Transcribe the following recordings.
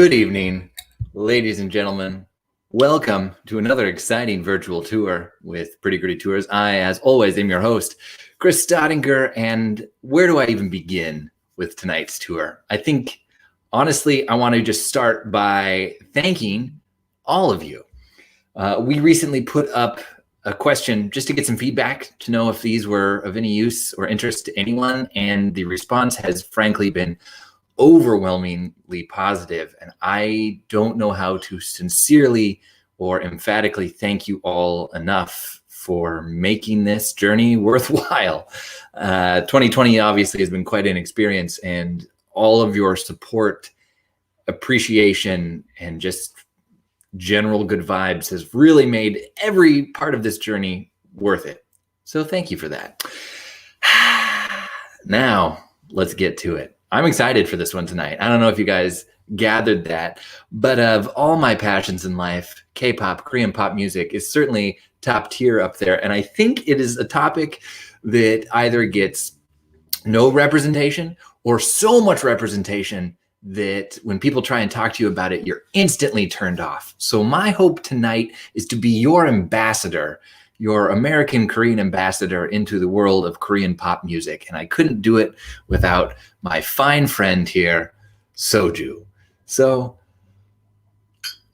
Good evening, ladies and gentlemen. Welcome to another exciting virtual tour with Pretty Gritty Tours. I, as always, am your host, Chris Stodinger, and where do I even begin with tonight's tour? I think, honestly, I want to just start by thanking all of you. We recently put up a question just to get some feedback to know if these were of any use or interest to anyone, and the response has frankly been overwhelmingly positive, and I don't know how to sincerely or emphatically thank you all enough for making this journey worthwhile. 2020 obviously has been quite an experience, and all of your support, appreciation, and just general good vibes has really made every part of this journey worth it. So thank you for that. Now, let's get to it. I'm excited for this one tonight. I don't know if you guys gathered that, but of all my passions in life, K-pop, Korean pop music is certainly top tier up there. And I think it is a topic that either gets no representation or so much representation that when people try and talk to you about it, you're instantly turned off. So my hope tonight is to be your ambassador, your American Korean ambassador into the world of Korean pop music. And I couldn't do it without my fine friend here, Soju. So,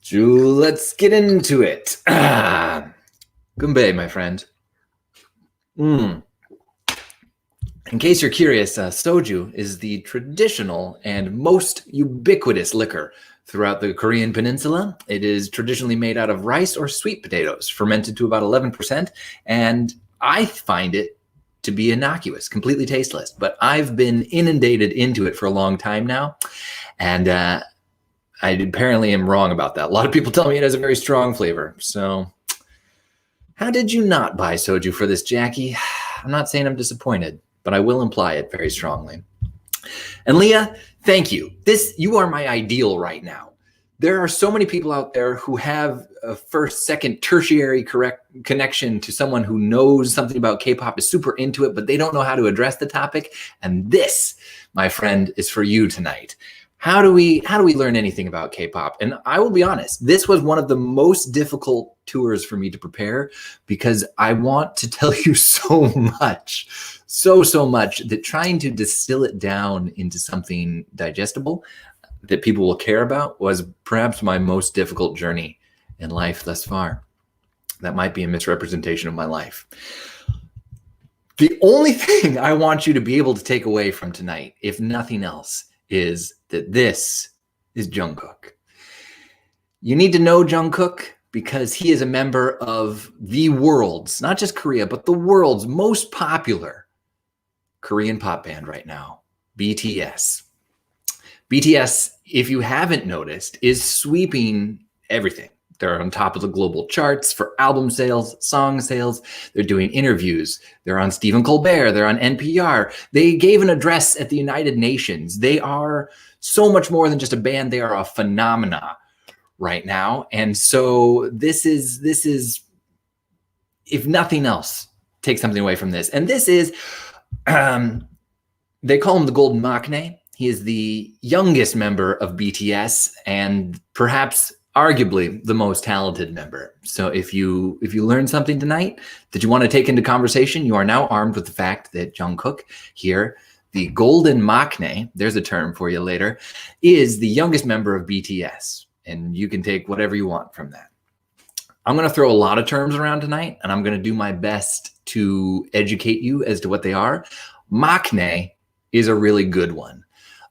Ju, let's get into it. Gunbae, my friend. In case you're curious, soju is the traditional and most ubiquitous liquor throughout the Korean peninsula. It is traditionally made out of rice or sweet potatoes, fermented to about 11%, and I find it to be innocuous, completely tasteless. But I've been inundated into it for a long time now, and I apparently am wrong about that. A lot of people tell me it has a very strong flavor. So how did you not buy soju for this, Jackie? I'm not saying I'm disappointed, but I will imply it very strongly. And Leah, thank you. You are my ideal right now. There are so many people out there who have a first, second, tertiary connection to someone who knows something about K-pop, is super into it, but they don't know how to address the topic. And this, my friend, is for you tonight. How do we learn anything about K-pop? And I will be honest, this was one of the most difficult tours for me to prepare because I want to tell you so much. So much that trying to distill it down into something digestible that people will care about was perhaps my most difficult journey in life thus far. That might be a misrepresentation of my life. The only thing I want you to be able to take away from tonight, if nothing else, is that this is Jungkook. You need to know Jungkook because he is a member of the world's, not just Korea, but the world's most popular Korean pop band right now, BTS. BTS, if you haven't noticed, is sweeping everything. They're on top of the global charts for album sales, song sales. They're doing interviews. They're on Stephen Colbert. They're on NPR. They gave an address at the United Nations. They are so much more than just a band. They are a phenomena right now. And so this is, if nothing else, take something away from this. And this is, they call him the Golden Maknae. He is the youngest member of BTS and perhaps arguably the most talented member. So if you learn something tonight that you want to take into conversation, you are now armed with the fact that Jungkook here, the Golden Maknae, there's a term for you later, is the youngest member of BTS. And you can take whatever you want from that. I'm going to throw a lot of terms around tonight, and I'm going to do my best to educate you as to what they are. Maknae is a really good one.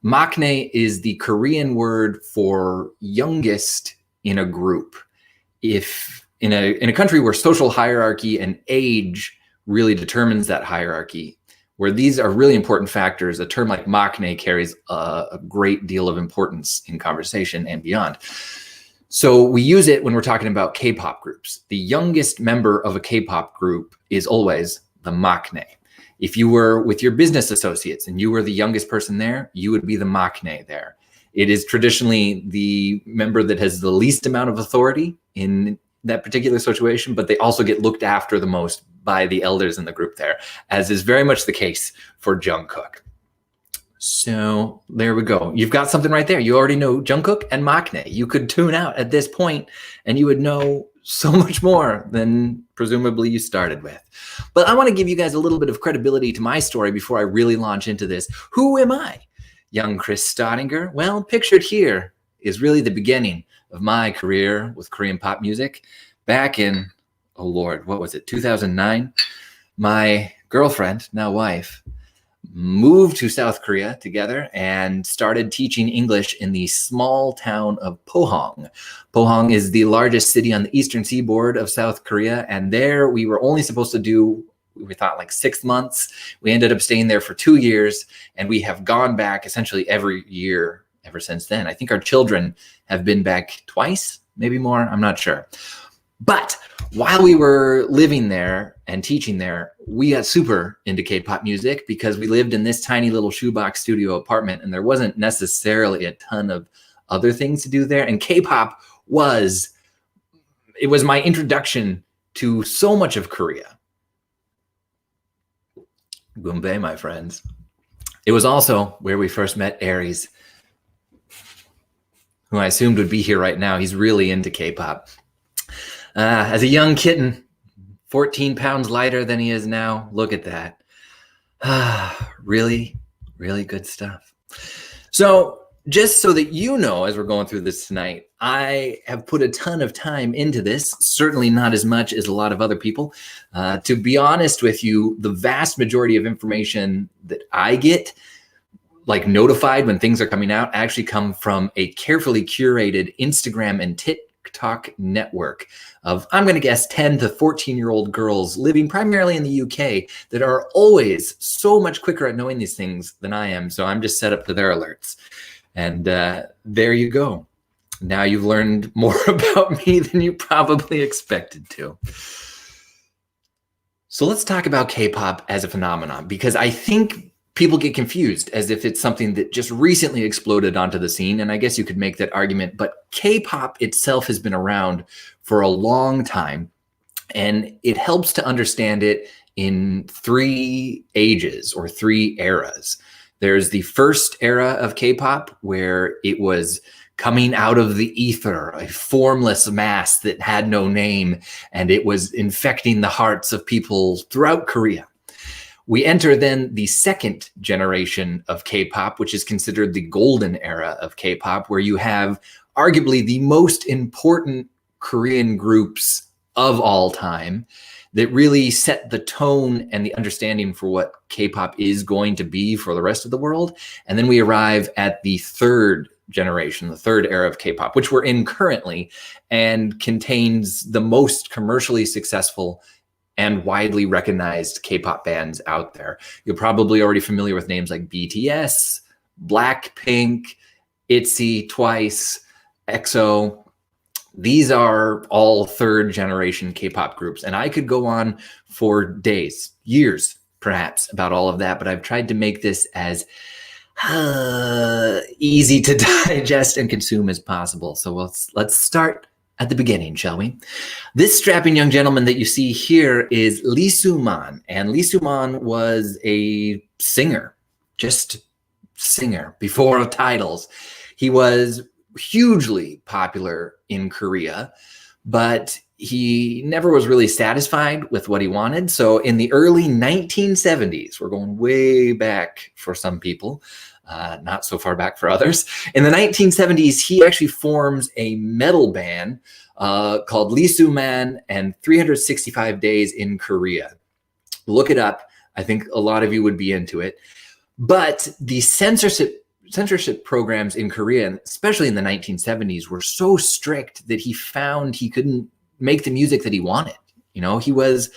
Maknae is the Korean word for youngest in a group. If in a country where social hierarchy and age really determines that hierarchy, where these are really important factors, a term like Maknae carries a great deal of importance in conversation and beyond. So we use it when we're talking about K-pop groups. The youngest member of a K-pop group is always the Maknae. If you were with your business associates and you were the youngest person there, you would be the Maknae there. It is traditionally the member that has the least amount of authority in that particular situation, but they also get looked after the most by the elders in the group there, as is very much the case for Jungkook. So there we go. You've got something right there. You already know Jungkook and Maknae. You could tune out at this point and you would know so much more than presumably you started with. But I want to give you guys a little bit of credibility to my story before I really launch into this. Who am I? Young Chris Staudinger? Well, pictured here is really the beginning of my career with Korean pop music. Back in, oh Lord, what was it, 2009? My girlfriend, now wife, moved to South Korea together and started teaching English in the small town of Pohang. Pohang is the largest city on the eastern seaboard of South Korea. And there we were only supposed to do, we thought like 6 months. We ended up staying there for 2 years, and we have gone back essentially every year ever since then. I think our children have been back twice, maybe more, I'm not sure. But while we were living there and teaching there, we got super into K-pop music because we lived in this tiny little shoebox studio apartment, and there wasn't necessarily a ton of other things to do there. And K-pop was my introduction to so much of Korea. Gumbay, my friends. It was also where we first met Aries, who I assumed would be here right now. He's really into K-pop. As a young kitten, 14 pounds lighter than he is now. Look at that. Really, really good stuff. So just so that you know, as we're going through this tonight, I have put a ton of time into this, certainly not as much as a lot of other people. To be honest with you, the vast majority of information that I get, like notified when things are coming out, actually come from a carefully curated Instagram and TikTok network of, I'm going to guess, 10 to 14-year-old girls living primarily in the UK that are always so much quicker at knowing these things than I am. So I'm just set up to their alerts. And there you go. Now you've learned more about me than you probably expected to. So let's talk about K-pop as a phenomenon, because I think people get confused as if it's something that just recently exploded onto the scene. And I guess you could make that argument, but K-pop itself has been around for a long time, and it helps to understand it in 3 ages or 3 eras. There's the first era of K-pop, where it was coming out of the ether, a formless mass that had no name, and it was infecting the hearts of people throughout Korea. We enter then the second generation of K-pop, which is considered the golden era of K-pop, where you have arguably the most important Korean groups of all time that really set the tone and the understanding for what K-pop is going to be for the rest of the world. And then we arrive at the third generation, the third era of K-pop, which we're in currently, and contains the most commercially successful and widely recognized K-pop bands out there. You're probably already familiar with names like BTS, Blackpink, ITZY, Twice, EXO. These are all third generation K-pop groups. And I could go on for days, years, perhaps, about all of that, but I've tried to make this as easy to digest and consume as possible. So let's start at the beginning, shall we? This strapping young gentleman that you see here is Lee Soo-man. And Lee Soo-man was a singer, just singer, before titles. He was hugely popular in Korea, but he never was really satisfied with what he wanted. So in the early 1970s, we're going way back for some people, not so far back for others. In the 1970s, he actually forms a metal band called Lee Soo-man and 365 Days in Korea. Look it up. I think a lot of you would be into it. But the censorship programs in Korea, especially in the 1970s, were so strict that he found he couldn't make the music that he wanted. You know, he was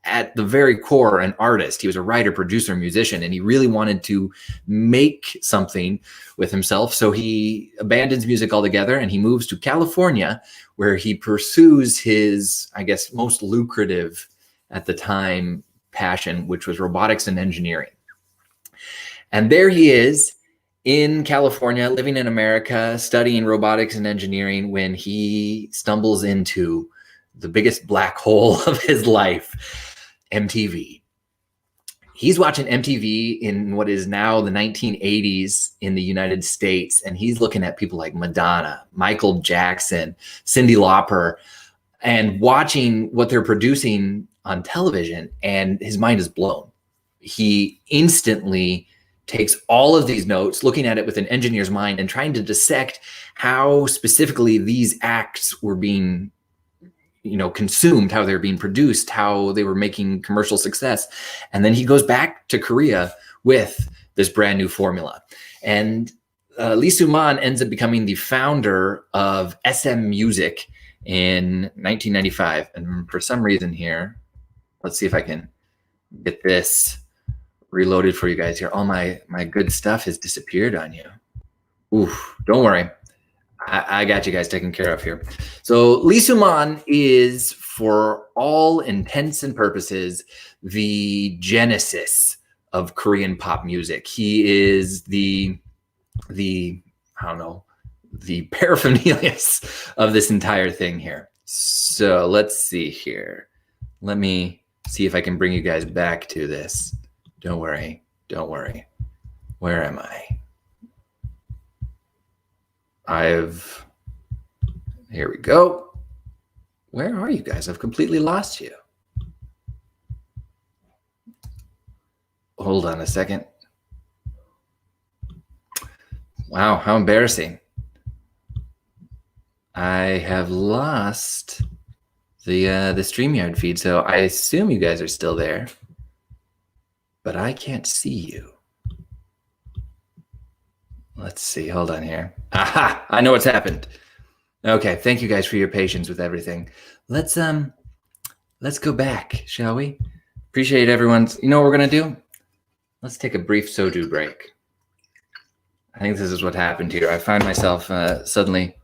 at the very core an artist. He was a writer, producer, musician, and he really wanted to make something with himself. So he abandons music altogether and he moves to California, where he pursues his, I guess, most lucrative at the time passion, which was robotics and engineering. And there he is in California, living in America, studying robotics and engineering, when he stumbles into the biggest black hole of his life, MTV. he's watching MTV in what is now the 1980s in the United States, and he's looking at people like Madonna, Michael Jackson, Cyndi Lauper, and watching what they're producing on television, and his mind is blown. He instantly takes all of these notes, looking at it with an engineer's mind and trying to dissect how specifically these acts were being consumed, how they're being produced, how they were making commercial success. And then he goes back to Korea with this brand new formula. And Lee Soo-man ends up becoming the founder of SM Music in 1995. And for some reason here, let's see if I can get this reloaded for you guys here. All my good stuff has disappeared on you. Oof, don't worry. I got you guys taken care of here. So Lee Soo-man is, for all intents and purposes, the genesis of Korean pop music. He is the paraphernalia of this entire thing here. So let's see here. Let me see if I can bring you guys back to this. Don't worry. Where am I? Here we go. Where are you guys? I've completely lost you. Hold on a second. Wow, how embarrassing. I have lost the StreamYard feed, so I assume you guys are still there, but I can't see you. Let's see, hold on here. Aha, I know what's happened. Okay, thank you guys for your patience with everything. Let's go back, shall we? Appreciate everyone's, you know what we're gonna do? Let's take a brief soju break. I think this is what happened here. I find myself suddenly,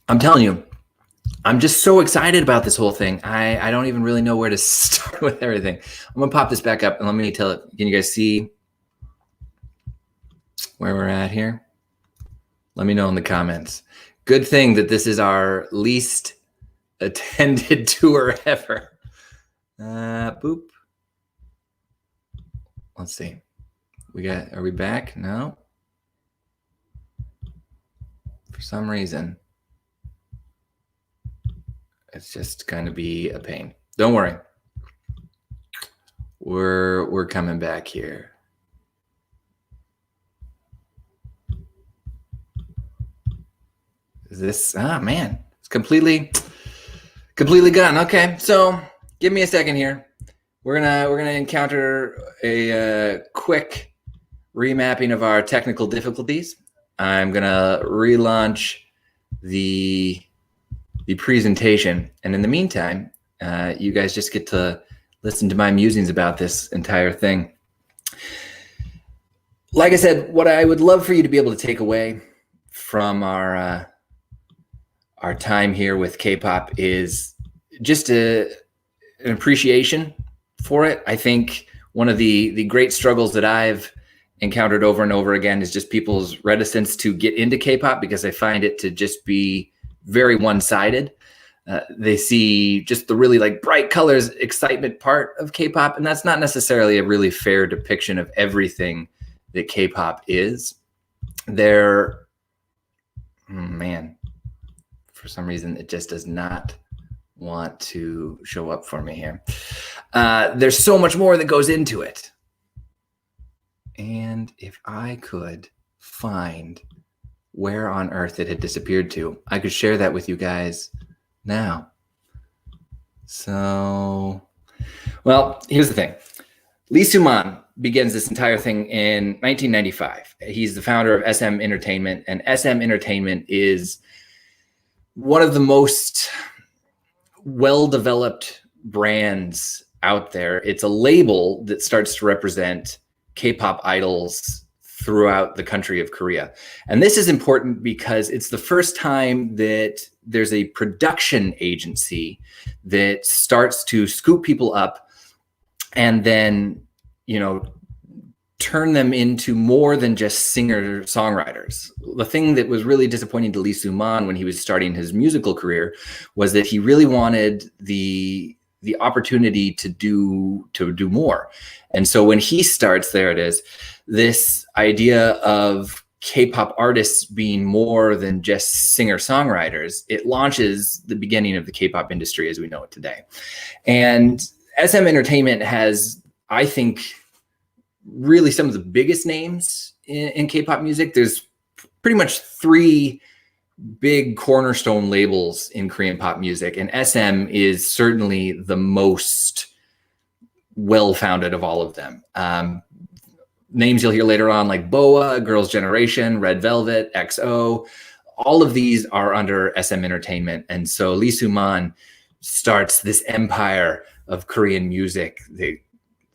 I'm telling you, I'm just so excited about this whole thing. I don't even really know where to start with everything. I'm gonna pop this back up and let me tell it. Can you guys see where we're at here? Let me know in the comments. Good thing that this is our least attended tour ever. Boop. Let's see. Are we back? No. For some reason, it's just going to be a pain. Don't worry. We're coming back here. Is this, man, it's completely gone. Okay, so give me a second here. We're gonna encounter a quick remapping of our technical difficulties. I'm gonna relaunch the presentation, and in the meantime, you guys just get to listen to my musings about this entire thing. Like I said, what I would love for you to be able to take away from our time here with K-pop is just an appreciation for it. I think one of the great struggles that I've encountered over and over again is just people's reticence to get into K-pop because they find it to just be very one-sided. They see just the really like bright colors, excitement part of K-pop, and that's not necessarily a really fair depiction of everything that K-pop is. Man, for some reason, it just does not want to show up for me here. There's so much more that goes into it. And if I could find where on earth it had disappeared to, I could share that with you guys now. So, well, here's the thing. Lee Soo-man begins this entire thing in 1995. He's the founder of SM Entertainment, and SM Entertainment is one of the most well-developed brands out there. It's a label that starts to represent K-pop idols throughout the country of Korea. And this is important because it's the first time that there's a production agency that starts to scoop people up and then, turn them into more than just singer-songwriters. The thing that was really disappointing to Lee Soo-man when he was starting his musical career was that he really wanted the the opportunity to do more. And so when he starts, there it is, this idea of K-pop artists being more than just singer-songwriters, it launches the beginning of the K-pop industry as we know it today. And SM Entertainment has, I think, really some of the biggest names in K-pop music. There's pretty much 3 big cornerstone labels in Korean pop music, and SM is certainly the most well-founded of all of them. Names you'll hear later on like BoA, Girls' Generation, Red Velvet, EXO, all of these are under SM Entertainment. And so Lee Soo-man starts this empire of Korean music that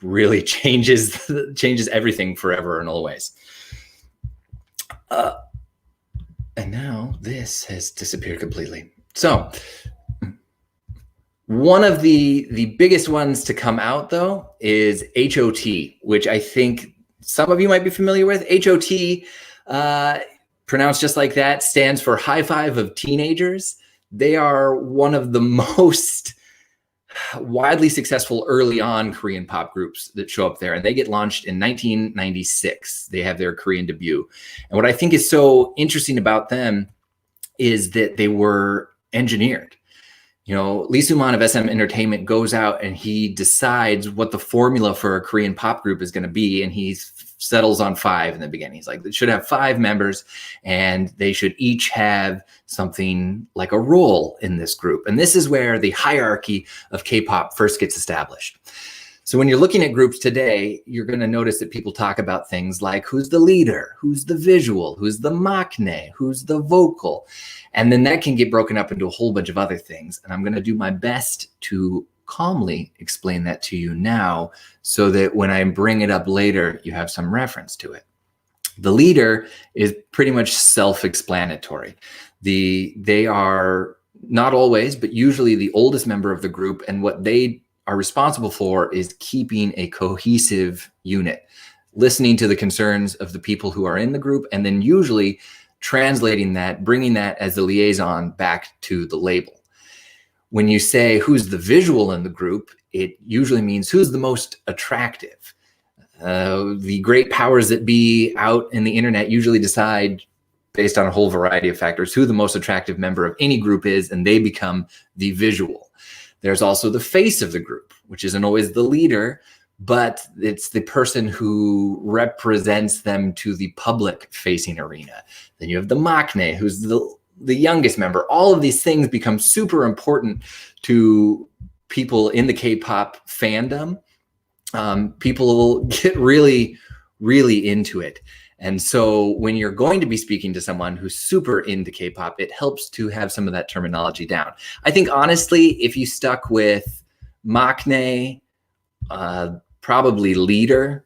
really changes everything forever and always. And now this has disappeared completely. So one of the biggest ones to come out, though, is HOT, which I think some of you might be familiar with. HOT, pronounced just like that, stands for High Five of Teenagers. They are one of the most widely successful early on Korean pop groups that show up there, and they get launched in 1996. They have their Korean debut. And what I think is so interesting about them is that they were engineered. You know, Lee Soo-man of SM Entertainment goes out and he decides what the formula for a Korean pop group is going to be, and he settles on 5 in the beginning. He's like, they should have 5 members, and they should each have something like a role in this group. And this is where the hierarchy of K-pop first gets established. So when you're looking at groups today, you're going to notice that people talk about things like who's the leader, who's the visual, who's the maknae, who's the vocal. And then that can get broken up into a whole bunch of other things. And I'm going to do my best to calmly explain that to you now so that when I bring it up later, you have some reference to it. The leader is pretty much self-explanatory. They are not always, but usually the oldest member of the group, and what they are responsible for is keeping a cohesive unit, listening to the concerns of the people who are in the group, and then usually translating that, bringing that as the liaison back to the label. When you say who's the visual in the group, it usually means who's the most attractive. The great powers that be out in the internet usually decide, based on a whole variety of factors, who the most attractive member of any group is, and they become the visual. There's also the face of the group, which isn't always the leader, but it's the person who represents them to the public-facing arena. Then you have the maknae, who's the youngest member. All of these things become super important to people in the K-pop fandom. People get really, really into it. And so when you're going to be speaking to someone who's super into K-pop, it helps to have some of that terminology down. I think, honestly, if you stuck with maknae, probably leader,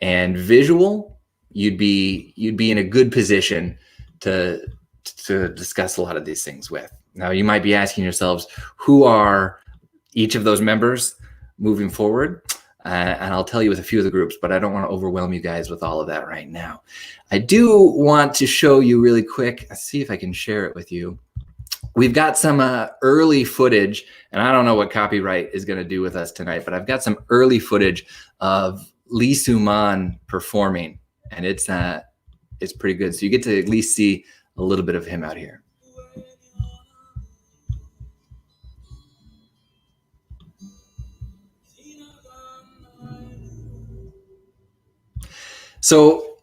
and visual, you'd be in a good position to discuss a lot of these things with. Now, you might be asking yourselves, who are each of those members moving forward? And I'll tell you with a few of the groups, but I don't want to overwhelm you guys with all of that right now. I do want to show you really quick. Let's see if I can share it with you. We've got some early footage, and I don't know what copyright is going to do with us tonight, but I've got some early footage of Lee Soo-man performing, and it's pretty good. So you get to at least see a little bit of him out here. So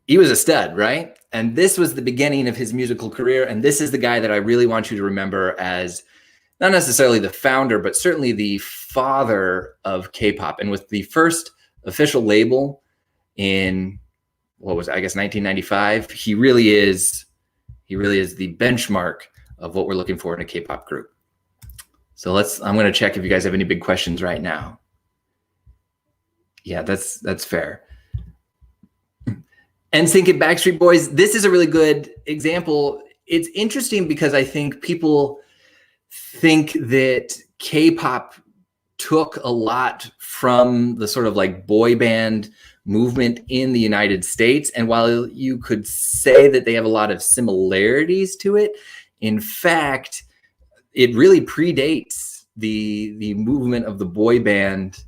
he was a stud, right? And this was the beginning of his musical career. And this is the guy that I really want you to remember as not necessarily the founder, but certainly the father of K-pop. And with the first official label in, what was it, I guess 1995, he really is the benchmark of what we're looking for in a K-pop group. So I'm going to check if you guys have any big questions right now. Yeah, that's fair. NSYNC and Backstreet Boys, this is a really good example. It's interesting because I think people think that K-pop took a lot from the sort of like boy band movement in the United States. And while you could say that they have a lot of similarities to it, in fact, it really predates the movement of the boy band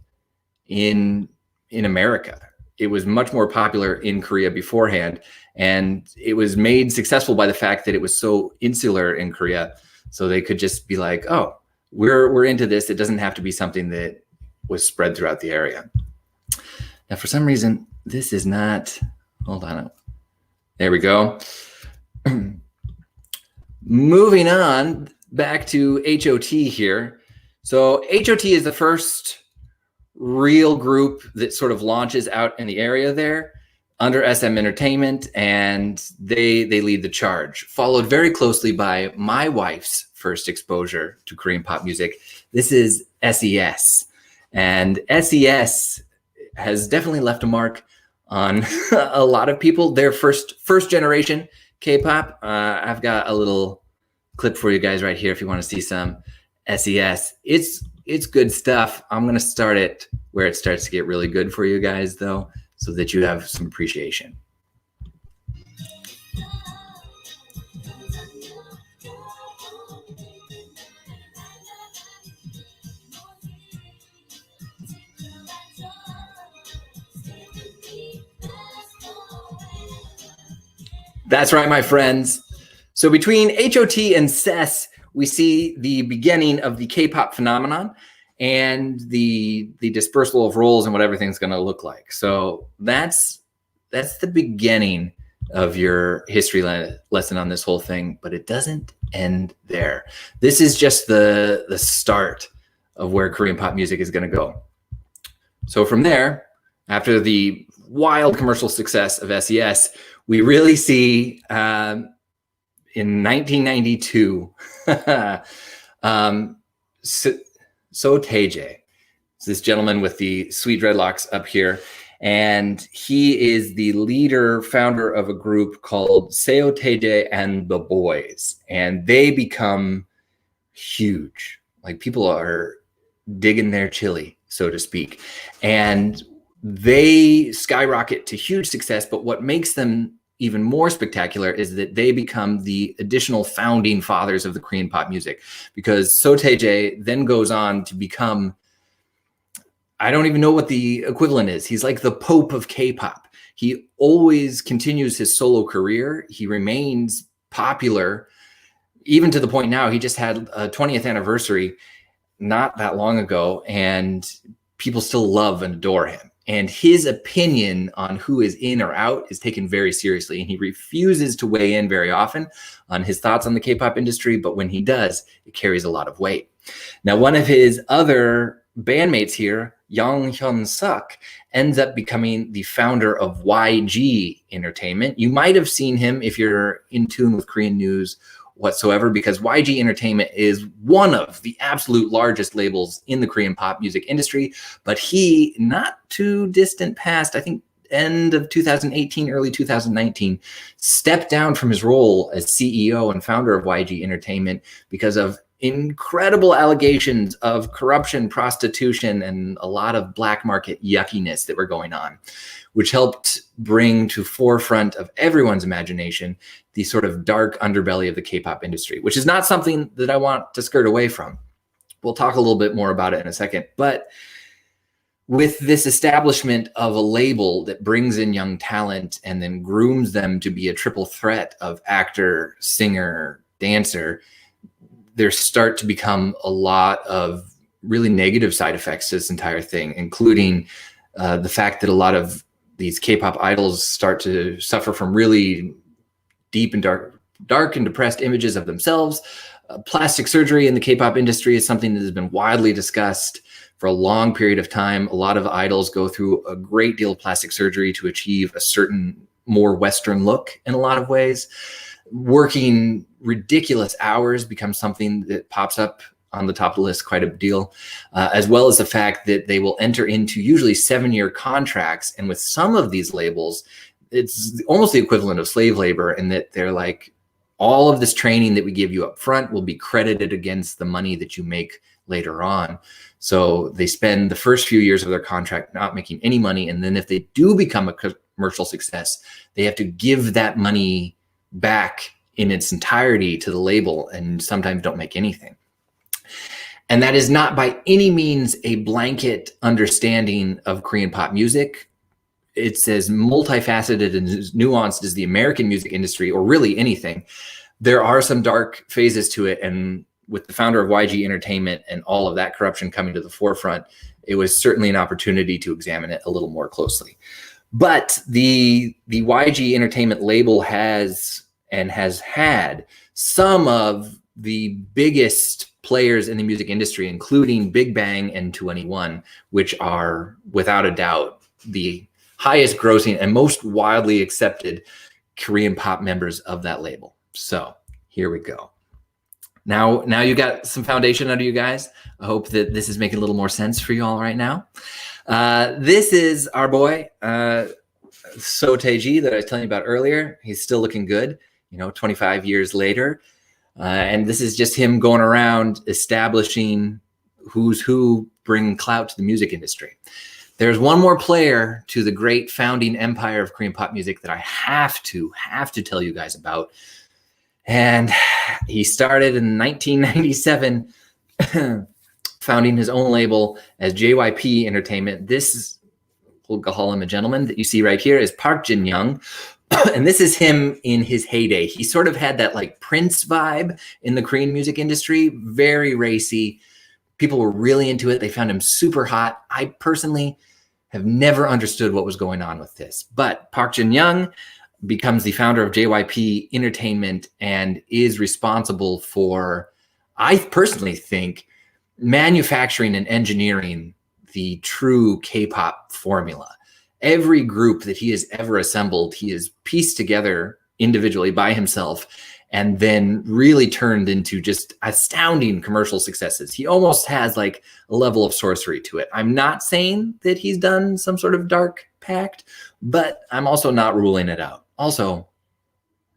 in America. It was much more popular in Korea beforehand, and it was made successful by the fact that it was so insular in Korea. So they could just be like, oh, we're into this. It doesn't have to be something that was spread throughout the area. Now, for some reason, this is not, hold on. There we go. Moving on back to HOT here. So HOT is the first real group that sort of launches out in the area there under SM Entertainment, and they lead the charge, followed very closely by my wife's first exposure to Korean pop music. This is SES, and SES has definitely left a mark on a lot of people. Their first generation K-pop. I've got a little clip for you guys right here if you want to see some SES. It's good stuff. I'm going to start it where it starts to get really good for you guys, though, so that you have some appreciation. That's right, my friends. So between HOT and SES, we see the beginning of the K-pop phenomenon and the dispersal of roles and what everything's going to look like. So that's the beginning of your history lesson on this whole thing, but it doesn't end there. This is just the start of where Korean pop music is going to go. So from there, after the wild commercial success of SES, we really see in 1992, So Tae-jae, this gentleman with the sweet dreadlocks up here, and he is the leader, founder of a group called Seo Tae-jae and the Boys, and they become huge. Like, people are digging their chili, so to speak, and they skyrocket to huge success. But what makes them even more spectacular is that they become the additional founding fathers of the Korean pop music, because So Tae-jae then goes on to become, I don't even know what the equivalent is. He's like the Pope of K-pop. He always continues his solo career. He remains popular, even to the point now he just had a 20th anniversary not that long ago, and people still love and adore him. And his opinion on who is in or out is taken very seriously. And he refuses to weigh in very often on his thoughts on the K-pop industry. But when he does, it carries a lot of weight. Now, one of his other bandmates here, Young Hyun-suk, ends up becoming the founder of YG Entertainment. You might have seen him if you're in tune with Korean news whatsoever, because YG Entertainment is one of the absolute largest labels in the Korean pop music industry. But he, not too distant past, I think end of 2018, early 2019, stepped down from his role as CEO and founder of YG Entertainment because of incredible allegations of corruption, prostitution, and a lot of black market yuckiness that were going on, which helped bring to forefront of everyone's imagination the sort of dark underbelly of the K-pop industry, which is not something that I want to skirt away from. We'll talk a little bit more about it in a second. But with this establishment of a label that brings in young talent and then grooms them to be a triple threat of actor, singer, dancer, there start to become a lot of really negative side effects to this entire thing, including the fact that a lot of these K-pop idols start to suffer from really deep and dark and depressed images of themselves. Plastic surgery in the K-pop industry is something that has been widely discussed for a long period of time. A lot of idols go through a great deal of plastic surgery to achieve a certain more Western look in a lot of ways. Working ridiculous hours becomes something that pops up on the top of the list quite a deal, as well as the fact that they will enter into usually 7-year contracts. And with some of these labels, it's almost the equivalent of slave labor, in that they're like, all of this training that we give you up front will be credited against the money that you make later on. So they spend the first few years of their contract not making any money. And then if they do become a commercial success, they have to give that money back in its entirety to the label, and sometimes don't make anything. And that is not by any means a blanket understanding of Korean pop music. It's as multifaceted and as nuanced as the American music industry, or really anything. There are some dark phases to it. And with the founder of YG Entertainment and all of that corruption coming to the forefront, it was certainly an opportunity to examine it a little more closely. But the YG Entertainment label has had some of the biggest players in the music industry, including Big Bang and 2NE1, which are without a doubt the highest grossing and most widely accepted Korean pop members of that label. So here we go. Now you got some foundation under you guys. I hope that this is making a little more sense for you all right now. This is our boy, So Tae-ji, that I was telling you about earlier. He's still looking good, 25 years later. And this is just him going around establishing who's who, bringing clout to the music industry. There's one more player to the great founding empire of Korean pop music that I have to tell you guys about. And he started in 1997, founding his own label as JYP Entertainment. This is, we'll call him a gentleman, that you see right here is Park Jin-young. And this is him in his heyday. He sort of had that like Prince vibe in the Korean music industry, very racy. People were really into it. They found him super hot. I personally have never understood what was going on with this. But Park Jin-young becomes the founder of JYP Entertainment and is responsible for, I personally think, manufacturing and engineering the true K-pop formula. Every group that he has ever assembled, he has pieced together individually by himself and then really turned into just astounding commercial successes. He almost has like a level of sorcery to it. I'm not saying that he's done some sort of dark pact, but I'm also not ruling it out. Also,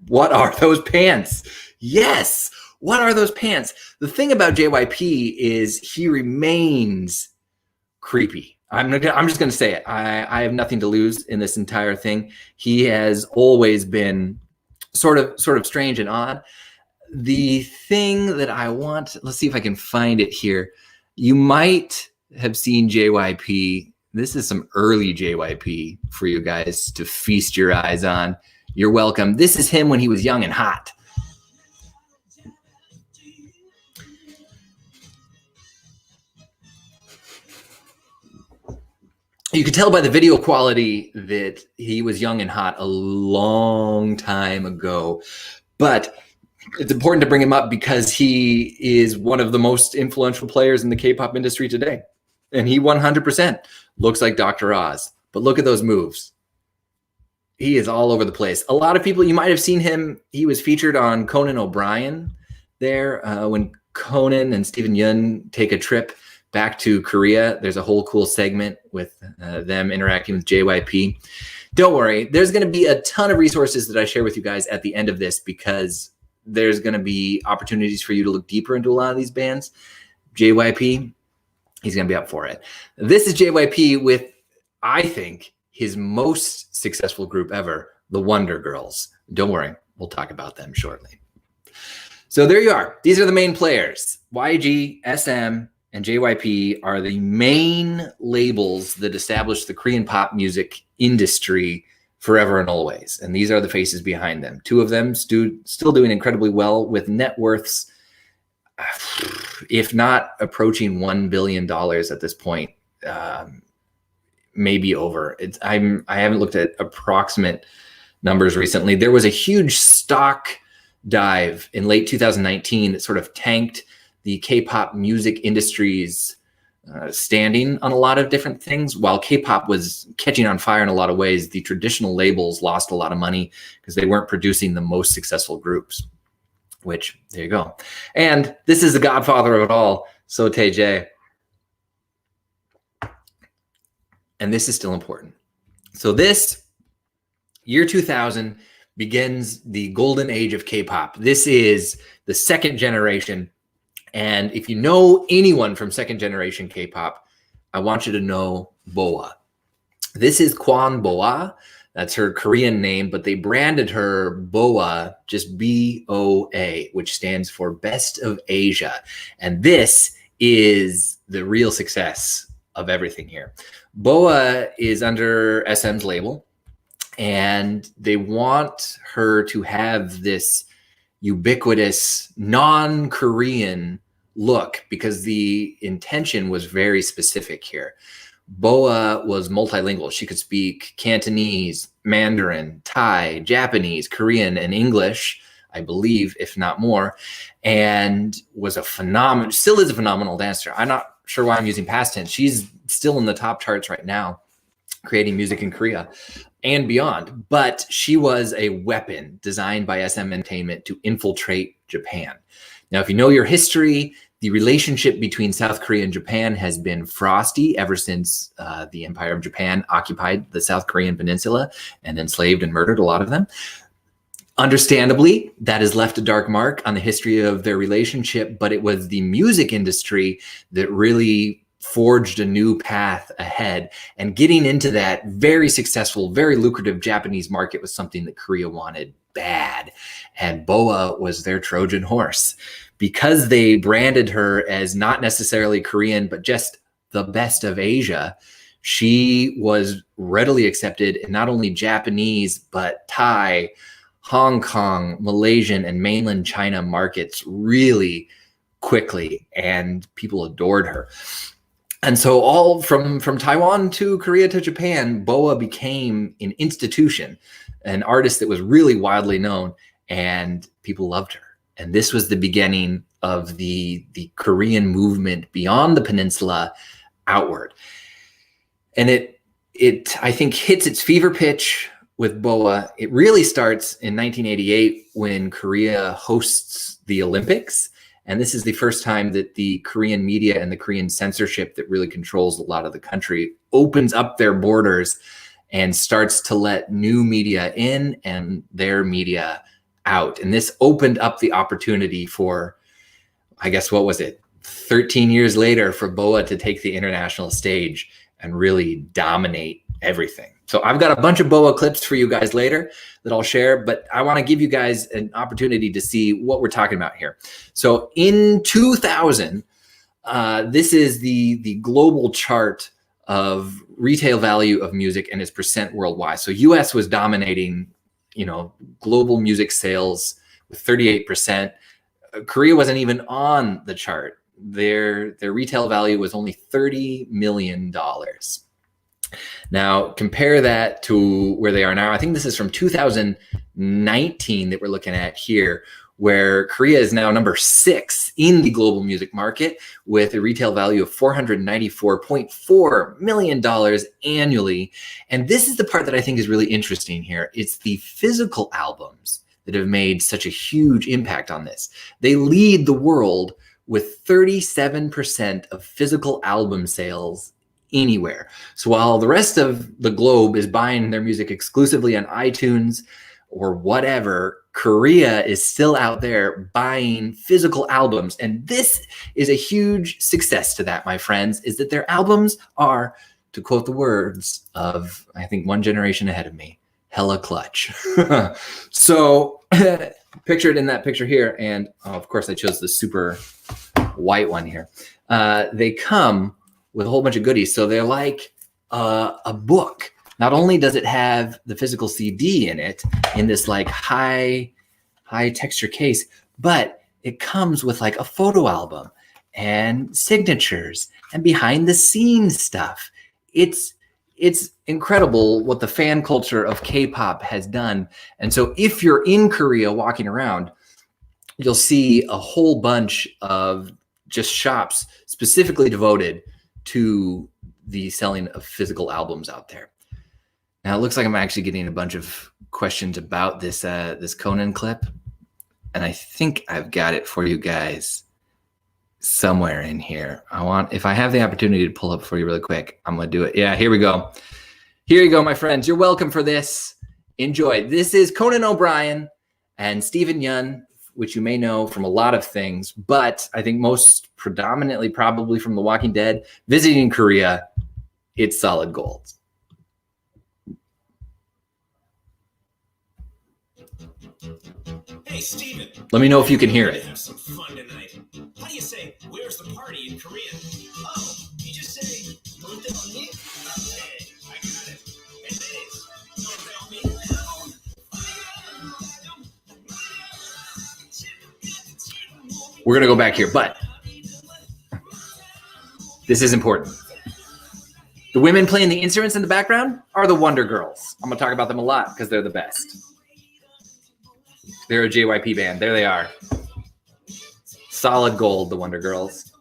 what are those pants? Yes, what are those pants? The thing about JYP is he remains creepy. I'm just going to say it. I have nothing to lose in this entire thing. He has always been sort of strange and odd. The thing that I want, let's see if I can find it here. You might have seen JYP. This is some early JYP for you guys to feast your eyes on. You're welcome. This is him when he was young and hot. You could tell by the video quality that he was young and hot a long time ago, but it's important to bring him up because he is one of the most influential players in the K-pop industry today. And he 100% looks like Dr. Oz, but look at those moves. He is all over the place. A lot of people, you might have seen him. He was featured on Conan O'Brien there when Conan and Stephen Yeun take a trip back to Korea. There's a whole cool segment with them interacting with JYP. Don't worry, there's going to be a ton of resources that I share with you guys at the end of this because there's going to be opportunities for you to look deeper into a lot of these bands. JYP, he's going to be up for it. This is JYP with, I think, his most successful group ever, the Wonder Girls. Don't worry, we'll talk about them shortly. So there you are. These are the main players. YG, SM, and JYP are the main labels that establish the Korean pop music industry forever and always. And these are the faces behind them. Two of them still doing incredibly well with net worths, if not approaching $1 billion at this point, maybe over. I haven't looked at approximate numbers recently. There was a huge stock dive in late 2019 that sort of tanked the K-pop music industry's standing on a lot of different things. While K-pop was catching on fire in a lot of ways, the traditional labels lost a lot of money because they weren't producing the most successful groups, which, there you go. And this is the godfather of it all, So Tae-ji. And this is still important. So this, year 2000, begins the golden age of K-pop. This is the second generation. And if you know anyone from second generation K-pop, I want you to know Boa. This is Kwon Boa. That's her Korean name, but they branded her Boa, just BOA, which stands for Best of Asia. And this is the real success of everything here. BoA is under SM's label, and they want her to have this ubiquitous non-Korean look because the intention was very specific here. BoA was multilingual. She could speak Cantonese, Mandarin, Thai, Japanese, Korean, and English, I believe, if not more, and was a phenomenal, still is a phenomenal dancer. I'm not sure why I'm using past tense. She's still in the top charts right now, creating music in Korea and beyond. But she was a weapon designed by SM Entertainment to infiltrate Japan. Now, if you know your history, the relationship between South Korea and Japan has been frosty ever since the Empire of Japan occupied the South Korean peninsula and enslaved and murdered a lot of them. Understandably, that has left a dark mark on the history of their relationship, but it was the music industry that really forged a new path ahead. And getting into that very successful, very lucrative Japanese market was something that Korea wanted bad. And BoA was their Trojan horse. Because they branded her as not necessarily Korean, but just the best of Asia, she was readily accepted in not only Japanese, but Thai, Hong Kong, Malaysian, and mainland China markets really quickly, and people adored her. And so all from Taiwan to Korea to Japan, BoA became an institution, an artist that was really widely known, and people loved her. And this was the beginning of the Korean movement beyond the peninsula outward. And it I think hits its fever pitch with BoA. It really starts in 1988 when Korea hosts the Olympics. And this is the first time that the Korean media and the Korean censorship that really controls a lot of the country opens up their borders and starts to let new media in and their media out. And this opened up the opportunity for, I guess, what was it, 13 years later, for BoA to take the international stage and really dominate everything. So I've got a bunch of BoA clips for you guys later that I'll share, but I want to give you guys an opportunity to see what we're talking about here. So in 2000, this is the global chart of retail value of music and its percent worldwide. So US was dominating, global music sales with 38%. Korea wasn't even on the chart. Their retail value was only $30 million. Now, compare that to where they are now. I think this is from 2019 that we're looking at here, where Korea is now number 6 in the global music market with a retail value of $494.4 million annually. And this is the part that I think is really interesting here. It's the physical albums that have made such a huge impact on this. They lead the world with 37% of physical album sales anywhere. So while the rest of the globe is buying their music exclusively on iTunes or whatever, Korea is still out there buying physical albums. And this is a huge success to that, my friends, is that their albums are, to quote the words of, I think, one generation ahead of me, hella clutch. So pictured in that picture here, and of course I chose the super white one here. They come with a whole bunch of goodies. So they're like a book. Not only does it have the physical CD in it, in this like high texture case, but it comes with like a photo album and signatures and behind the scenes stuff. It's incredible what the fan culture of K-pop has done. And so if you're in Korea walking around, you'll see a whole bunch of just shops specifically devoted to the selling of physical albums out there. Now it looks like I'm actually getting a bunch of questions about this this Conan clip, and I think I've got it for you guys somewhere in here. If I have the opportunity to pull up for you really quick, I'm gonna do it. Yeah, here we go. Here you go, my friends. You're welcome for this. Enjoy. This is Conan O'Brien and Stephen Yun, which you may know from a lot of things, but I think most predominantly probably from The Walking Dead, visiting Korea. It's solid gold. Hey, Steven. Let me know if you can hear it. Have some fun tonight. How do you say we're Where's the party in Korean? Oh, you just say, norebang? Okay, I got it. And it is, norebang. We're going to go back here, but this is important. The women playing the instruments in the background are the Wonder Girls. I'm going to talk about them a lot because they're the best. They're a JYP band. There they are. Solid gold, the Wonder Girls.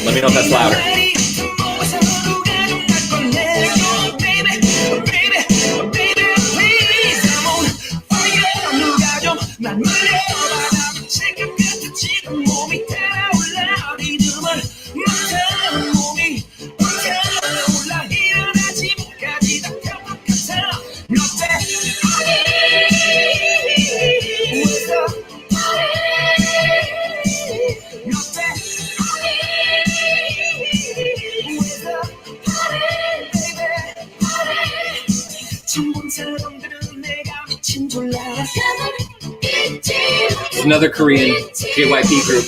Let me know if that's louder. Another Korean JYP group.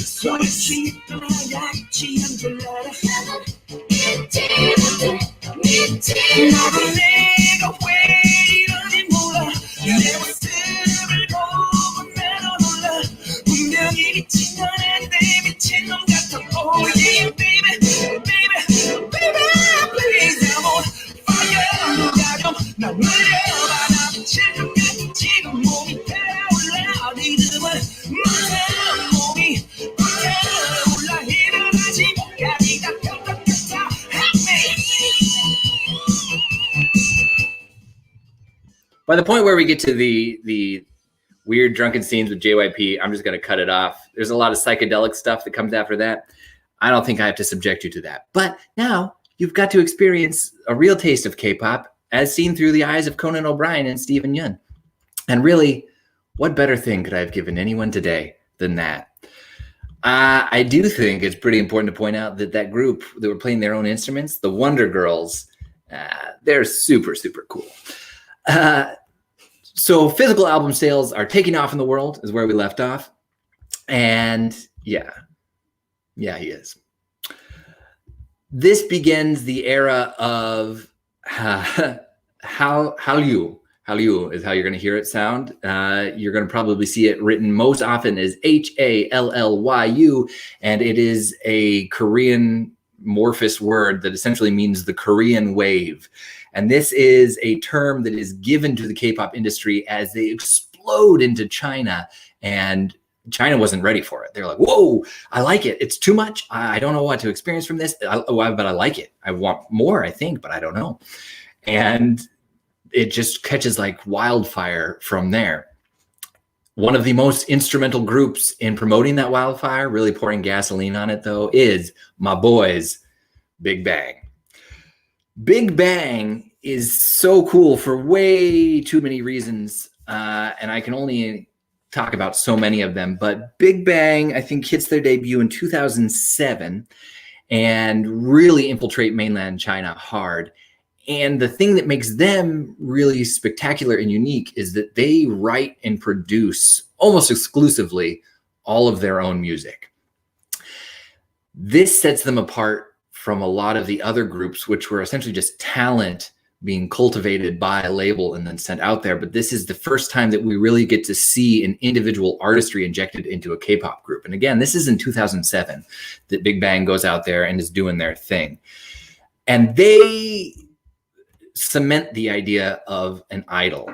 By the point where we get to the weird drunken scenes with JYP, I'm just going to cut it off. There's a lot of psychedelic stuff that comes after that. I don't think I have to subject you to that. But now you've got to experience a real taste of K-pop as seen through the eyes of Conan O'Brien and Stephen Yun. And really, what better thing could I have given anyone today than that? I do think it's pretty important to point out that that group that were playing their own instruments, the Wonder Girls, they're super, super cool. So physical album sales are taking off in the world is where we left off. And yeah, he is. This begins the era of Hallyu. Hallyu is how you're going to hear it sound. You're going to probably see it written most often as Hallyu, and it is a Korean morphous word that essentially means the Korean wave. And this is a term that is given to the K-pop industry as they explode into China, and China wasn't ready for it. They're like, whoa, I like it. It's too much. I don't know what to experience from this, but I like it. I want more, I think, but I don't know. And it just catches like wildfire from there. One of the most instrumental groups in promoting that wildfire, really pouring gasoline on it though, is my boys, Big Bang. Big Bang is so cool for way too many reasons, and I can only talk about so many of them, but Big Bang, I think, hits their debut in 2007 and really infiltrate mainland China hard. And the thing that makes them really spectacular and unique is that they write and produce almost exclusively all of their own music. This sets them apart from a lot of the other groups, which were essentially just talent being cultivated by a label and then sent out there. But this is the first time that we really get to see an individual artistry injected into a K-pop group. And again, this is in 2007 that Big Bang goes out there and is doing their thing. And they cement the idea of an idol.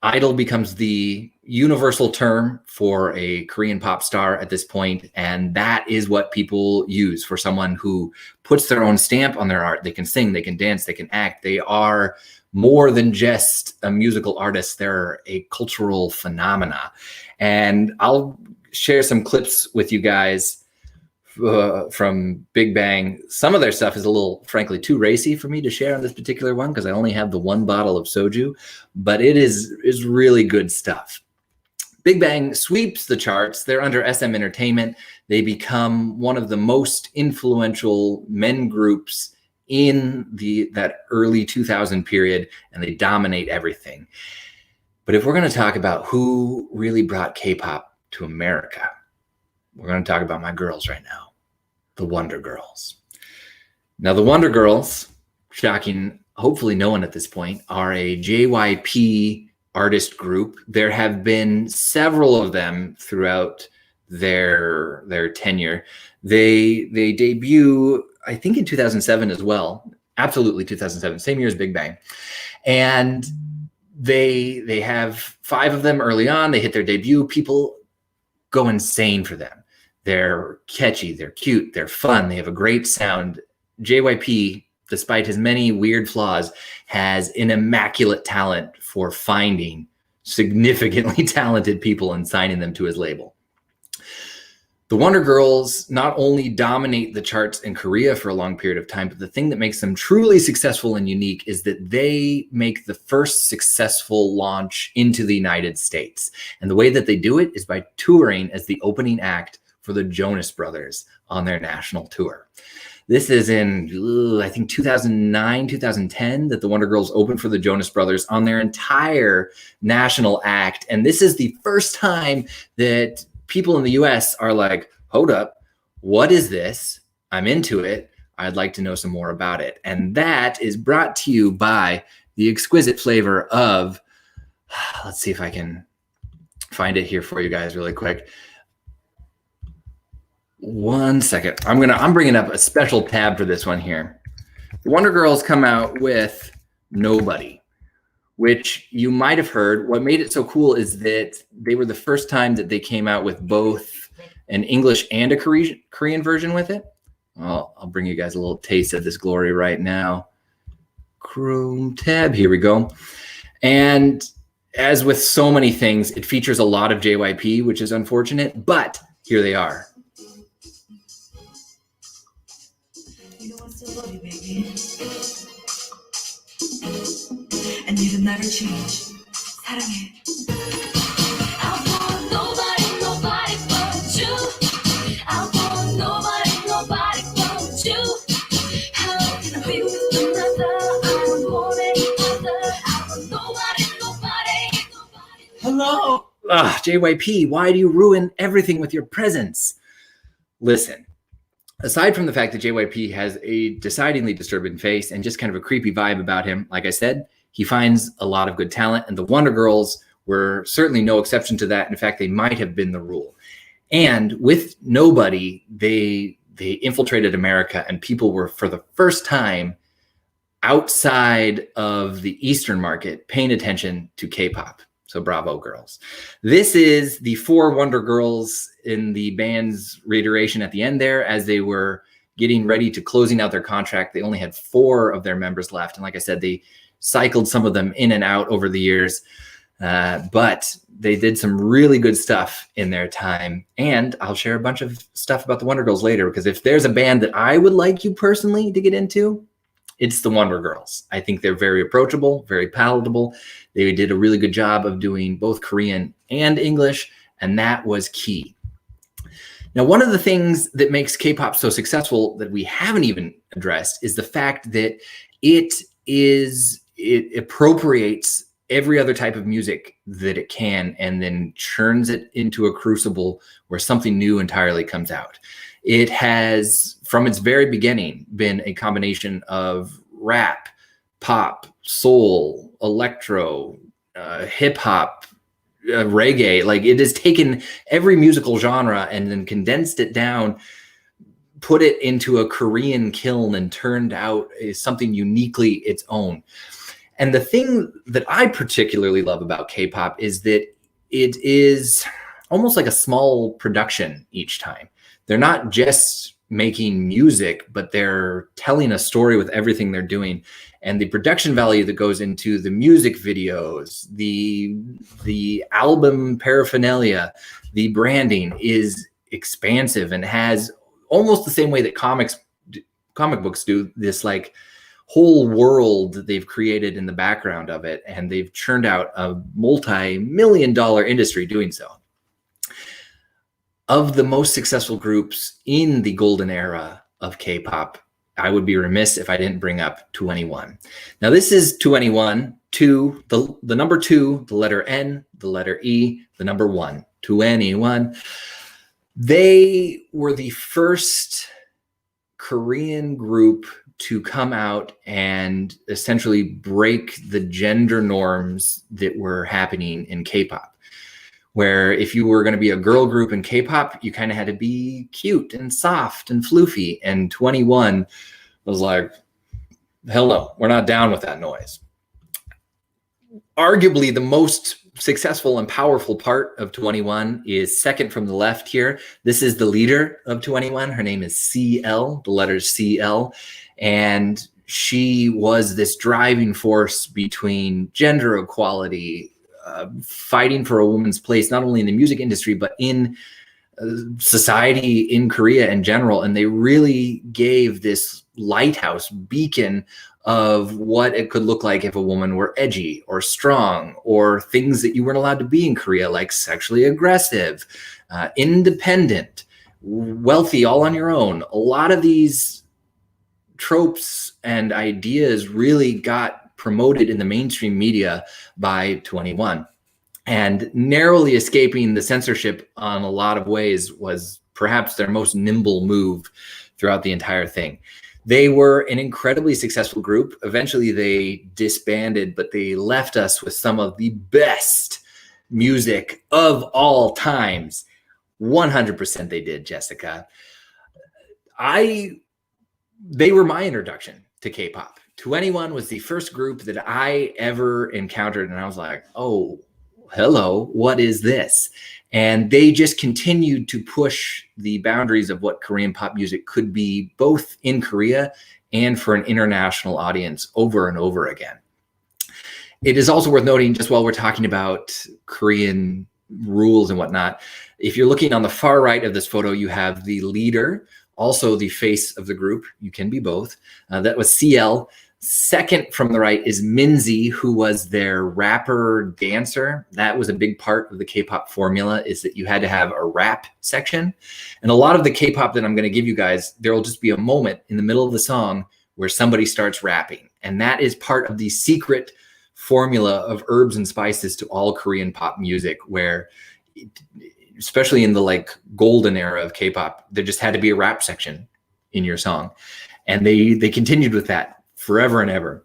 Idol becomes the universal term for a Korean pop star at this point, and that is what people use for someone who puts their own stamp on their art. They can sing, they can dance, they can act. They are more than just a musical artist. They're a cultural phenomena. And I'll share some clips with you guys from Big Bang. Some of their stuff is a little, frankly, too racy for me to share on this particular one because I only have the one bottle of soju, but it is really good stuff. Big Bang sweeps the charts. They're under SM Entertainment. They become one of the most influential men groups in that early 2000 period, and they dominate everything. But if we're going to talk about who really brought K-pop to America, we're going to talk about my girls right now, the Wonder Girls. Now, the Wonder Girls, shocking, hopefully no one at this point, are a JYP artist group. There have been several of them throughout their tenure. They debut, I think, in 2007 as well. Absolutely 2007, same year as Big Bang. And they have 5 of them early on. They hit their debut. People go insane for them. They're catchy, they're cute, they're fun, they have a great sound. JYP, despite his many weird flaws, has an immaculate talent for finding significantly talented people and signing them to his label. The Wonder Girls not only dominate the charts in Korea for a long period of time, but the thing that makes them truly successful and unique is that they make the first successful launch into the United States. And the way that they do it is by touring as the opening act for the Jonas Brothers on their national tour. This is in, I think, 2009, 2010 that the Wonder Girls opened for the Jonas Brothers on their entire national act. And this is the first time that people in the US are like, hold up, what is this? I'm into it. I'd like to know some more about it. And that is brought to you by the exquisite flavor of, let's see if I can find it here for you guys really quick. One second. I'm bringing up a special tab for this one here. The Wonder Girls come out with Nobody, which you might have heard. What made it so cool is that they were the first time that they came out with both an English and a Korean version with it. Well, I'll bring you guys a little taste of this glory right now. Chrome tab, here we go. And as with so many things, it features a lot of JYP, which is unfortunate, but here they are. Love you, baby. And you'll never change. 사랑해. I want nobody but you. I want nobody but you. How can I be with another? I want more than other. I want nobody. Hello. JYP, why do you ruin everything with your presence? Listen. Aside from the fact that JYP has a decidedly disturbing face and just kind of a creepy vibe about him, like I said, he finds a lot of good talent, and the Wonder Girls were certainly no exception to that. In fact, they might have been the rule. And with Nobody, they infiltrated America, and people were, for the first time outside of the Eastern market, paying attention to K-pop. So bravo, girls. This is the 4 Wonder Girls in the band's reiteration at the end there. As they were getting ready to closing out their contract, they only had 4 of their members left. And like I said, they cycled some of them in and out over the years. But they did some really good stuff in their time. And I'll share a bunch of stuff about the Wonder Girls later, because if there's a band that I would like you personally to get into, it's the Wonder Girls. I think they're very approachable, very palatable. They did a really good job of doing both Korean and English, and that was key. Now, one of the things that makes K-pop so successful that we haven't even addressed is the fact that it appropriates every other type of music that it can and then churns it into a crucible where something new entirely comes out. It has, from its very beginning, been a combination of rap, pop, soul, electro, hip hop, reggae. Like, it has taken every musical genre and then condensed it down, put it into a Korean kiln, and turned out something uniquely its own. And the thing that I particularly love about K-pop is that it is almost like a small production each time. They're not just making music, but they're telling a story with everything they're doing. And the production value that goes into the music videos, the album paraphernalia, the branding is expansive and has almost the same way that comic books do, this like whole world that they've created in the background of it. And they've churned out a multi-million-dollar industry doing so. Of the most successful groups in the golden era of K-pop, I would be remiss if I didn't bring up 21. Now, this is 21, the number 2, the letter N, the letter E, the number 1, 21. They were the first Korean group to come out and essentially break the gender norms that were happening in K-pop, where if you were going to be a girl group in K-pop, you kind of had to be cute and soft and floofy. And 21 was like, hell no, we're not down with that noise. Arguably the most successful and powerful part of 21 is second from the left here. This is the leader of 21. Her name is CL, the letters CL. And she was this driving force between gender equality, fighting for a woman's place, not only in the music industry, but in society in Korea in general. And they really gave this lighthouse beacon of what it could look like if a woman were edgy or strong, or things that you weren't allowed to be in Korea, like sexually aggressive, independent, wealthy, all on your own. A lot of these tropes and ideas really got promoted in the mainstream media by 21. And narrowly escaping the censorship on a lot of ways was perhaps their most nimble move throughout the entire thing. They were an incredibly successful group. Eventually they disbanded, but they left us with some of the best music of all times. 100% they did, Jessica. They were my introduction to K-pop. 21 was the first group that I ever encountered, and I was like, oh, hello, what is this? And they just continued to push the boundaries of what Korean pop music could be, both in Korea and for an international audience, over and over again. It is also worth noting, just while we're talking about Korean rules and whatnot, if you're looking on the far right of this photo, you have the leader, also the face of the group. You can be both. That was CL. Second from the right is Minzy, who was their rapper dancer. That was a big part of the K-pop formula, is that you had to have a rap section. And a lot of the K-pop that I'm going to give you guys, there will just be a moment in the middle of the song where somebody starts rapping. And that is part of the secret formula of herbs and spices to all Korean pop music, where especially in the like golden era of K-pop, there just had to be a rap section in your song. And they continued with that forever and ever.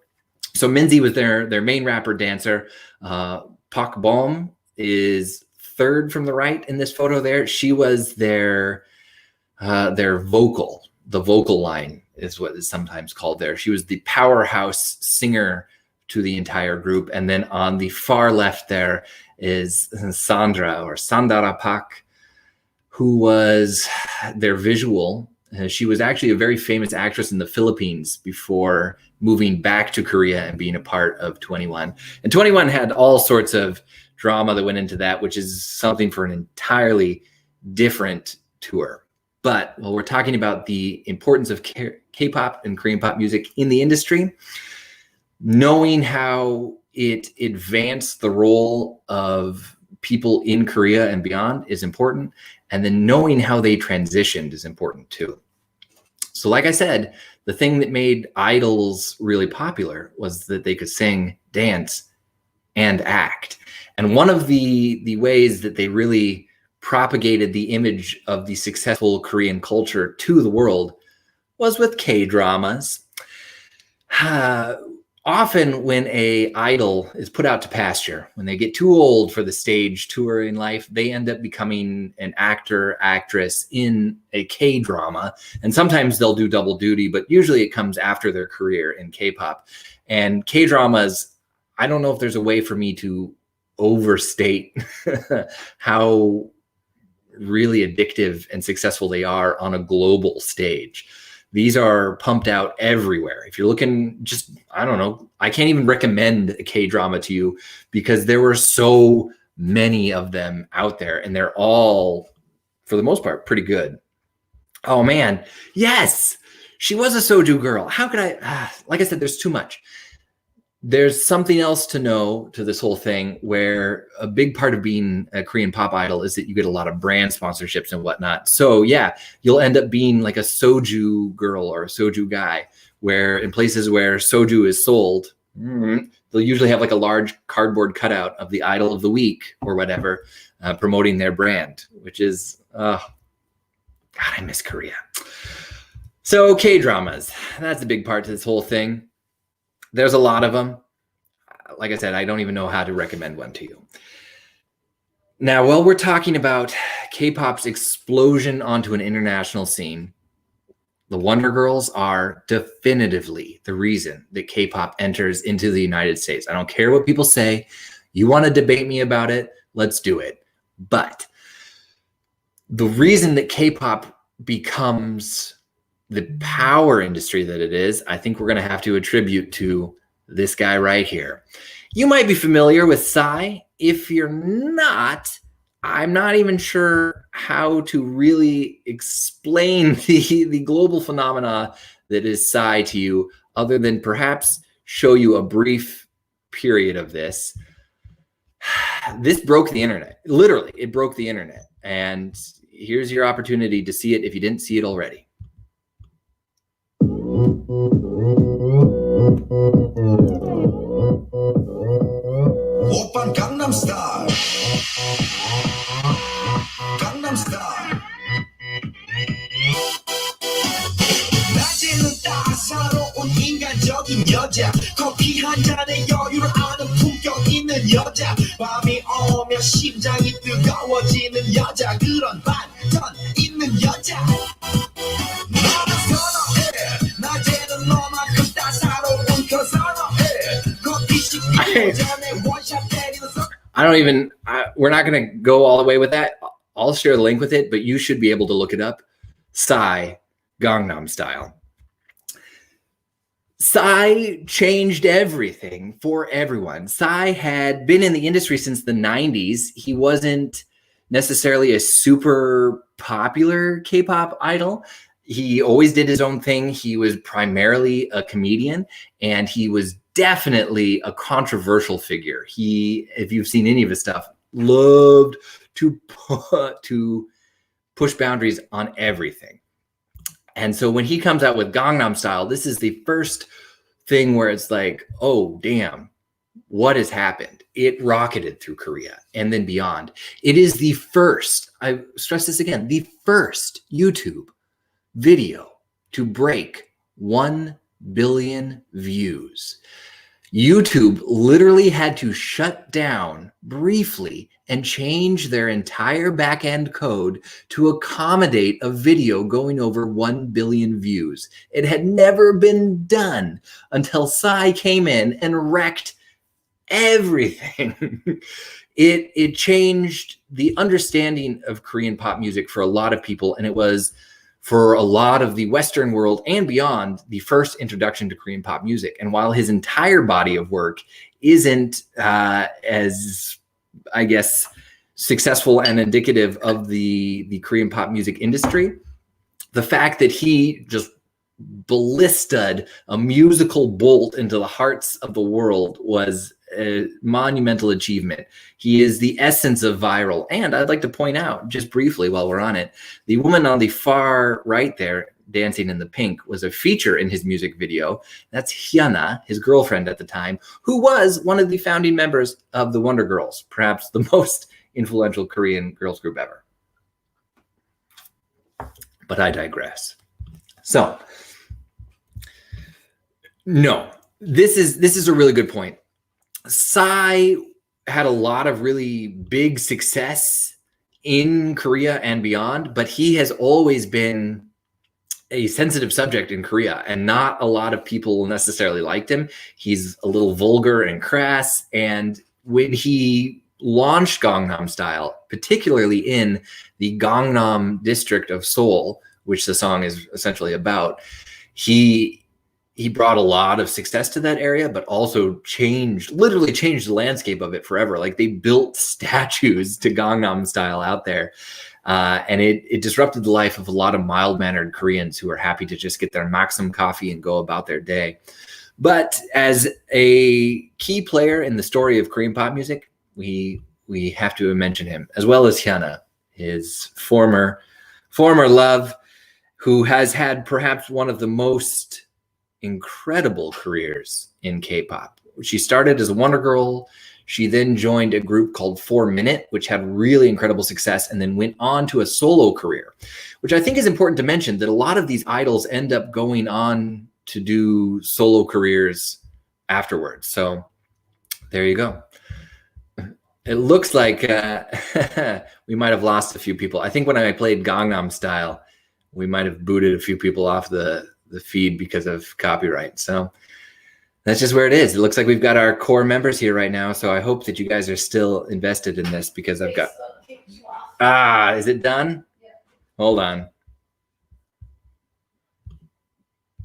So Minzy was their main rapper dancer. Pak Bom is third from the right in this photo there. She was their vocal. The vocal line is what is sometimes called there. She was the powerhouse singer to the entire group. And then on the far left there is Sandra, or Sandara Pak, who was their visual. She was actually a very famous actress in the Philippines before moving back to Korea and being a part of 21. And 21 had all sorts of drama that went into that, which is something for an entirely different tour. But while we're talking about the importance of K-pop and Korean pop music in the industry, knowing how it advanced the role of people in Korea and beyond is important. And then knowing how they transitioned is important too. So like I said, the thing that made idols really popular was that they could sing, dance, and act. And one of the ways that they really propagated the image of the successful Korean culture to the world was with K-dramas. Often when an idol is put out to pasture, when they get too old for the stage tour in life, they end up becoming an actor, actress in a K-drama. And sometimes they'll do double duty, but usually it comes after their career in K-pop. And K-dramas, I don't know if there's a way for me to overstate how really addictive and successful they are on a global stage. These are pumped out everywhere. If you're looking, just, I don't know, I can't even recommend a K-drama to you because there were so many of them out there, and they're all, for the most part, pretty good. Oh man, yes, she was a Soju girl. How could I, like I said, there's too much. there's something else to know to this whole thing, where a big part of being a Korean pop idol is that you get a lot of brand sponsorships and whatnot. So yeah, you'll end up being like a soju girl or a soju guy, where in places where soju is sold, they'll usually have like a large cardboard cutout of the idol of the week or whatever, promoting their brand, which is, God, I miss Korea. So K-dramas, that's a big part to this whole thing. There's a lot of them. Like I said, I don't even know how to recommend one to you. Now, while we're talking about K-pop's explosion onto an international scene, the Wonder Girls are definitively the reason that K-pop enters into the United States. I don't care what people say. You want to debate me about it? Let's do it. But the reason that K-pop becomes the power industry that it is, I think we're going to have to attribute to this guy right here. You might be familiar with Psy. If you're not, I'm not even sure how to really explain the global phenomena that is Psy to you, other than perhaps show you a brief period of this. This broke the internet. Literally, it broke the internet. And here's your opportunity to see it if you didn't see it already. 오빤 강남 스타일 강남 스타일 낮에는 따사로운 인간적인 여자 커피 한 잔에 여유를 아는 품격 있는 여자 밤이 오면 심장이 뜨거워지는 여자 그런 반전 있는 여자 너는 선호해 낮에는 너만큼 따사로운 그 선호해 커피 시키는 잔에 원샷 때리는 we're not going to go all the way with that. I'll share the link with it, but you should be able to look it up. Psy, Gangnam Style. Psy changed everything for everyone. Psy had been in the industry since the 90s. He wasn't necessarily a super popular K-pop idol. He always did his own thing. He was primarily a comedian, and he was definitely a controversial figure. He, if you've seen any of his stuff, loved to push boundaries on everything. And so when he comes out with Gangnam Style, this is the first thing where it's like, oh, damn, what has happened? It rocketed through Korea and then beyond. It is the first, I stress this again, the first YouTube video to break 1 billion views. YouTube literally had to shut down briefly and change their entire back-end code to accommodate a video going over 1 billion views. It had never been done until Psy came in and wrecked everything. It changed the understanding of Korean pop music for a lot of people, and it was, for a lot of the Western world and beyond, the first introduction to Korean pop music. And while his entire body of work isn't as, I guess, successful and indicative of the Korean pop music industry, the fact that he just ballistaed a musical bolt into the hearts of the world was a monumental achievement. He is the essence of viral. And I'd like to point out, just briefly while we're on it, the woman on the far right there, dancing in the pink, was a feature in his music video. That's Hyuna, his girlfriend at the time, who was one of the founding members of the Wonder Girls, perhaps the most influential Korean girls group ever. But I digress. So, no, this is a really good point. Psy had a lot of really big success in Korea and beyond, but he has always been a sensitive subject in Korea, and not a lot of people necessarily liked him. He's a little vulgar and crass, and when he launched Gangnam Style, particularly in the Gangnam district of Seoul, which the song is essentially about, he brought a lot of success to that area, but also literally changed the landscape of it forever. Like, they built statues to Gangnam Style out there. And it disrupted the life of a lot of mild-mannered Koreans who were happy to just get their Maxim coffee and go about their day. But as a key player in the story of Korean pop music, we have to mention him, as well as Hyuna, his former love, who has had perhaps one of the most incredible careers in K-pop. She started as a Wonder Girl. She then joined a group called 4 Minute, which had really incredible success, and then went on to a solo career, which I think is important to mention, that a lot of these idols end up going on to do solo careers afterwards. So there you go. It looks like we might have lost a few people. I think when I played Gangnam Style, we might have booted a few people off the feed because of copyright. So that's just where it is. It looks like we've got our core members here right now. So I hope that you guys are still invested in this, because I've got, is it done? Yeah. Hold on.